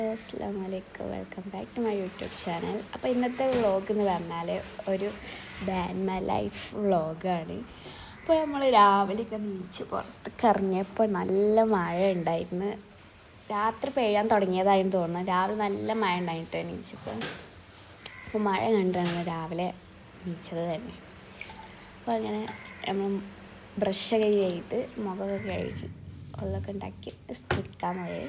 അസ്സലാമലൈക്കും, welcome back to my YouTube channel. അപ്പോൾ ഇന്നത്തെ വ്ളോഗ് എന്ന് പറഞ്ഞാൽ ഒരു ഡേ ഇൻ മൈ ലൈഫ് വ്ളോഗാണ്. അപ്പോൾ നമ്മൾ രാവിലെയൊക്കെ നീച്ച് പുറത്തേക്ക് ഇറങ്ങിയപ്പോൾ നല്ല മഴ ഉണ്ടായിരുന്നു. രാത്രി പെയ്യാൻ തുടങ്ങിയതായിരുന്നു തോന്നുന്നു. രാവിലെ നല്ല മഴ ഉണ്ടായിട്ട് എണീച്ചപ്പോൾ അപ്പോൾ മഴ കണ്ടാണ് രാവിലെ നീച്ചത് തന്നെ. അപ്പോൾ അങ്ങനെ നമ്മൾ ബ്രഷൊക്കെ ചെയ്ത് മുഖമൊക്കെ കഴുകി ഒന്നൊക്കെ ഉണ്ടാക്കി നിസ്കരിക്കാൻ പോയി.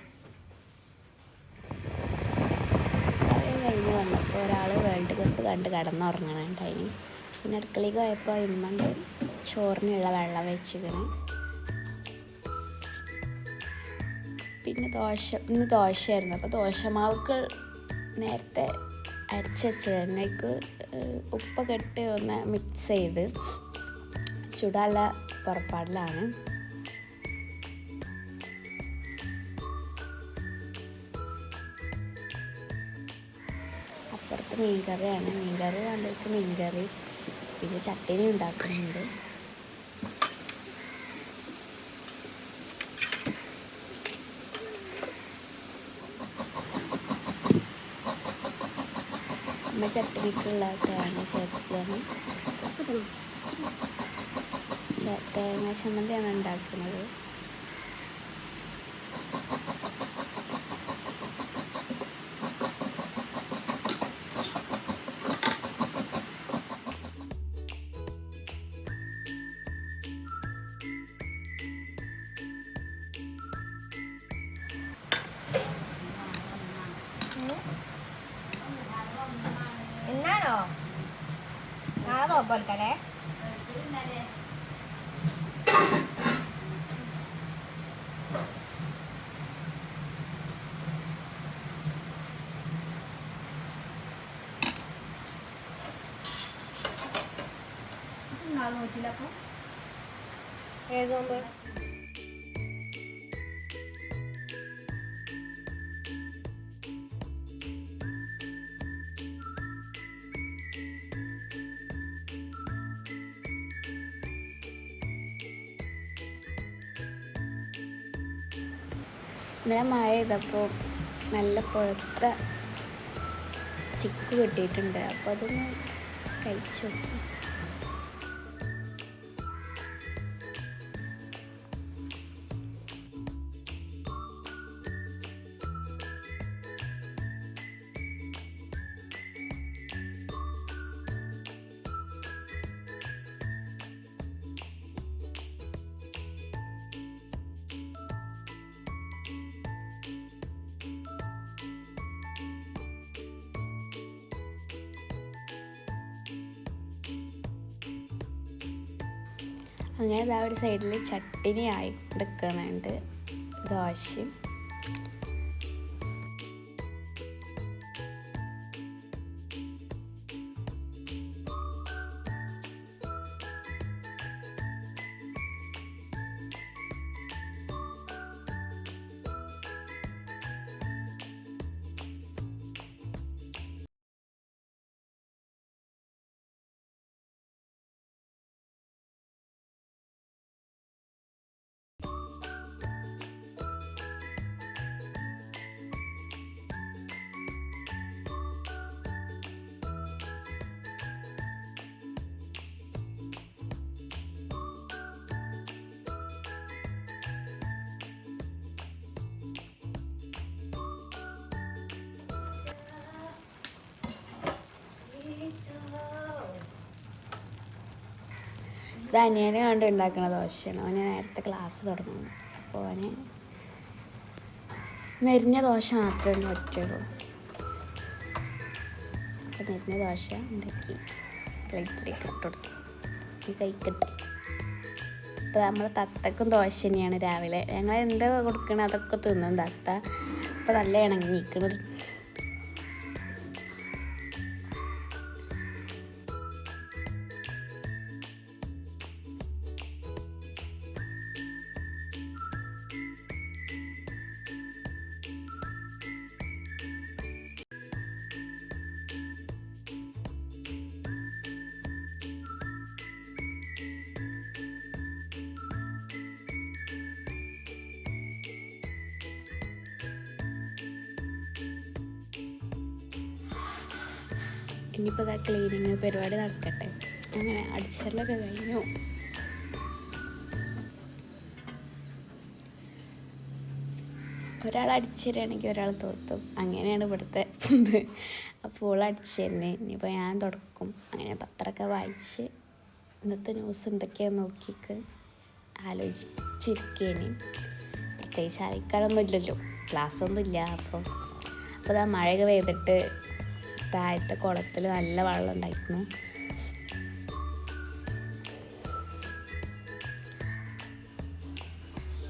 കഴിഞ്ഞ് വന്നപ്പോൾ ഒരാൾ വേൾഡ് കപ്പ് കണ്ട് കിടന്നുറങ്ങണുണ്ടായിന്. പിന്നെ അടുക്കളയ്ക്ക് പോയപ്പോൾ ഇമ്മണ്ട് ചോറിനുള്ള വെള്ളം വെച്ചിരിക്കണം. പിന്നെ ഇന്ന് ദോശയായിരുന്നു. അപ്പോൾ ദോശമാവുക്ക് നേരത്തെ അരച്ച് വെച്ചതിനേക്ക് ഉപ്പൊക്കെ ഇട്ട് ഒന്ന് മിക്സ് ചെയ്ത് ചുടാനുള്ള പുറപ്പാടിലാണ്. അപ്പുറത്ത് മീൻകറിയാണ്. മീൻകറി കണ്ടിട്ട് മീൻകറി പിന്നെ ചട്ടിനി ഉണ്ടാക്കുന്നുണ്ട്. അമ്മ ചട്ടിനിക്കുള്ള തേങ്ങ ചേർക്കുകയാണ്. തേങ്ങ ചമ്മന്തിയാണ് ഉണ്ടാക്കുന്നത്. എന്നാണോ നാളെ നോക്കല്ലേ? നോക്കില്ലപ്പോ ഏത് നോമ്പ്? ഇന്നലെ മഴ ചെയ്തപ്പോൾ നല്ല പുഴുത്ത ചിക്കു കിട്ടിയിട്ടുണ്ട്. അപ്പോൾ അതൊന്ന് കഴിച്ചു നോക്കി. അങ്ങനെ ഇതാ ഒരു സൈഡിൽ ചട്ടിനി ആയി എടുക്കുന്നുണ്ട്. ദോശയും ഇത് അനിയനെ കണ്ട് ഉണ്ടാക്കുന്ന ദോശയാണ്. അവന് നേരത്തെ ക്ലാസ് തുടങ്ങുന്നു. അപ്പോൾ അവന് നെരിഞ്ഞ ദോശ മാത്രമേ പറ്റുള്ളൂ. അപ്പോൾ നെരിഞ്ഞ ദോശ ഉണ്ടാക്കി പ്ലേറ്റിലേക്ക് ഇട്ടുകൊടുത്തു. ഈ കഴിക്കട്ടെ. ഇപ്പോൾ നമ്മൾ തത്തക്കും ദോശ തന്നെയാണ് രാവിലെ. ഞങ്ങൾ എന്താ കൊടുക്കണം അതൊക്കെ തിന്നും തത്ത. ഇപ്പോൾ നല്ല ഇണങ്ങിയിരിക്കുന്നത്. ഇനിയിപ്പോൾ ഇതാ ക്ലീനിങ് പരിപാടി നടക്കട്ടെ. അങ്ങനെ അടിച്ചലൊക്കെ കഴിഞ്ഞു. ഒരാൾ അടിച്ചുതരികയാണെങ്കിൽ ഒരാൾ തോത്തും, അങ്ങനെയാണ് ഇവിടുത്തെ ഇത്. അപ്പോൾ അടിച്ചു തന്നെ. ഇനിയിപ്പോൾ ഞാൻ തുടക്കും. അങ്ങനെ പത്രമൊക്കെ വായിച്ച് ഇന്നത്തെ ന്യൂസ് എന്തൊക്കെയാണെന്ന് നോക്കിയിട്ട് ആലോചിച്ചിരിക്കേനി. പ്രത്യേകിച്ച് ആലോചിക്കാനൊന്നും ഇല്ലല്ലോ, ക്ലാസ്സൊന്നും ഇല്ല. അപ്പോൾ ഇതാ മഴയൊക്കെ പെയ്തിട്ട് താഴത്തെ കുളത്തിൽ നല്ല വെള്ളം ഉണ്ടായിരുന്നു.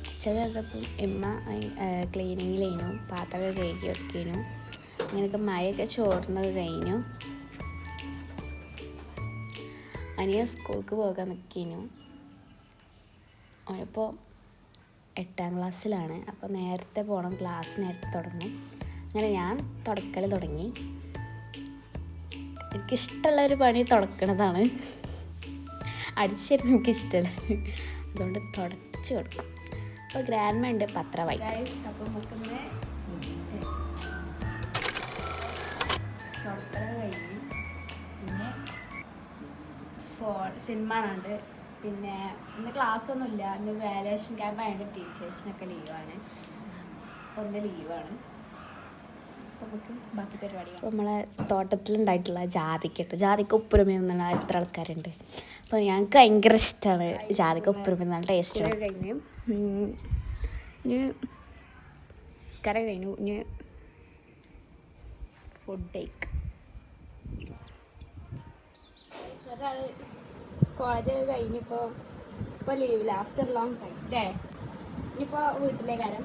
കിച്ചൺ കണ്ടപ്പം ഇമ്മ ക്ലീനിങ്ങിലേനു, പാത്രമൊക്കെ കഴുകി വെക്കേനു. അങ്ങനെയൊക്കെ മഴയൊക്കെ ചോർന്നത് കഴിഞ്ഞു. അനിയൻ സ്കൂൾക്ക് പോകാൻ നിൽക്കേനു. അവനിപ്പോൾ 8ാം ക്ലാസ്സിലാണ്. അപ്പോൾ നേരത്തെ പോകണം, ക്ലാസ് നേരത്തെ തുടങ്ങും. അങ്ങനെ ഞാൻ തുടക്കൽ തുടങ്ങി. എനിക്കിഷ്ടമുള്ളൊരു പണി തുടക്കണതാണ്. അടിച്ചിരുന്ന് എനിക്കിഷ്ടമല്ല, അതുകൊണ്ട് തുടച്ച് കൊടുക്കും. അപ്പോൾ ഗ്രാൻഡ്മ ഉണ്ട് പത്രം വായിക്കും. അപ്പോൾ നമുക്കിങ്ങനെ തുടക്കൽ കഴിഞ്ഞ് പിന്നെ സിനിമ കാണുന്നുണ്ട്. പിന്നെ ഇന്ന് ക്ലാസ്സൊന്നുമില്ല, ഇന്ന് വാല്യുവേഷൻ ക്യാമ്പ് ആയതുകൊണ്ട് ടീച്ചേഴ്സിനൊക്കെ ലീവാണ്. അപ്പോൾ ഇന്ന് ലീവാണ്. നമുക്ക് ബാക്കി പരിപാടികൾ. അപ്പോൾ നമ്മളെ തോട്ടത്തിലുണ്ടായിട്ടുള്ള ജാതിക്ക ഉപ്പുരമ എത്ര ആൾക്കാരുണ്ട്. അപ്പോൾ ഞങ്ങൾക്ക് ഭയങ്കര ഇഷ്ടമാണ് ജാതിക്ക ഉപ്പുരമ, നല്ല ടേസ്റ്റാണ്. കഴിഞ്ഞ് ഇനി നിസ്കാരം കഴിഞ്ഞു. ഇനി ഫുഡ് കഴിക്കും. ഒരാൾ കോളേജൊക്കെ കഴിഞ്ഞിപ്പോൾ ലീവില്ല, ആഫ്റ്റർ ലോങ് ടൈം അല്ലേ. ഇനിയിപ്പോൾ വീട്ടിലേക്കാരം.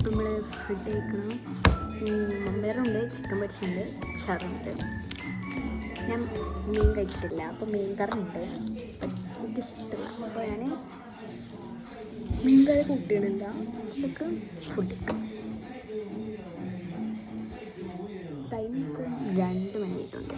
നമ്മൾ ഫുഡ് കഴിക്കണം. മമ്പയറുണ്ട്, ചിക്കൻ പൊരിച്ചുണ്ട്, ചറുണ്ട്. ഞാൻ മീൻ കഴിച്ചിട്ടില്ല, അപ്പോൾ മീൻ കറിയുണ്ട്. എനിക്കിഷ്ടമില്ല, അപ്പോൾ ഞാൻ മീൻ കറി കൂട്ടിയിടില്ല. നമുക്ക് ഫുഡ് കഴിക്കാം. ടൈം ഇപ്പോൾ 2 മണി ആയിട്ടുണ്ട്.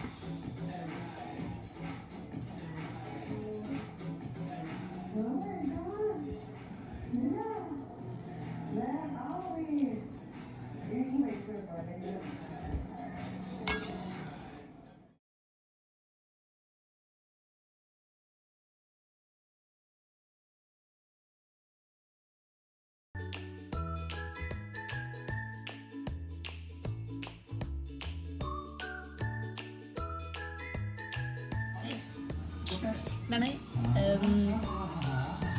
എന്താണ്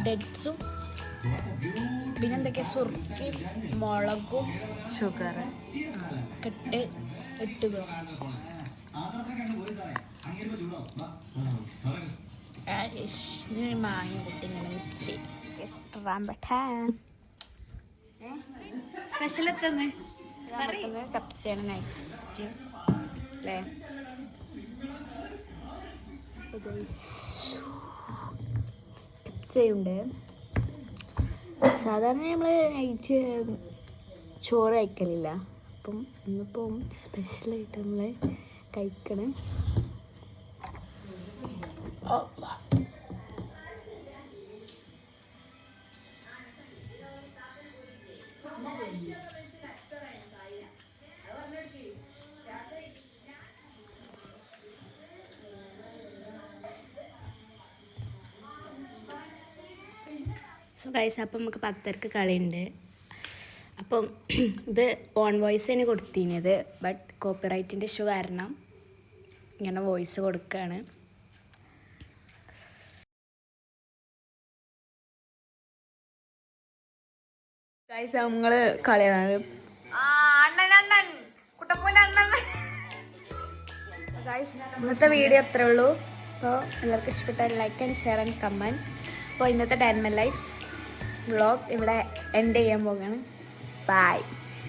ഡെറ്റ്സും പിന്നെ എന്തൊക്കെയാ സുർക്കയും മുളകും ഷുഗർ ഇട്ട് മാങ്ങ കുട്ടി ഇങ്ങനെ മിക്സ് സ്പെഷ്യൽ എത്തുന്നത് കപ്സയാണ് നൈറ്റ് അല്ലേ. കപ്സയുണ്ട്. സാധാരണ നമ്മൾ നൈറ്റ് ചോറ് കഴിക്കലില്ല, അപ്പം ഇന്നിപ്പം സ്പെഷ്യലായിട്ട് നമ്മൾ കഴിക്കണം. സോ ഗൈസ്, അപ്പം നമുക്ക് 10:30 കളിയുണ്ട്. അപ്പം ഇത് ഓൺ വോയിസ് തന്നെ കൊടുത്തിരുന്നത്, ബട്ട് കോപ്പിറൈറ്റിൻ്റെ ഇഷ്യൂ കാരണം ഇങ്ങനെ വോയിസ് കൊടുക്കുകയാണ്. ഗൈസ്, നമ്മൾ കളിയാണ്. ഗൈസ്, ഇന്നത്തെ വീഡിയോ അത്രേ ഉള്ളൂ. അപ്പോൾ എല്ലാവർക്കും ഇഷ്ടപ്പെട്ടാൽ like and share and comment. അപ്പോൾ ഇന്നത്തെ ഡാൻമൽ ലൈഫ് വ്ളോഗ് ഇവിടെ എൻഡ് ചെയ്യാൻ പോവുകയാണ്. ബൈ.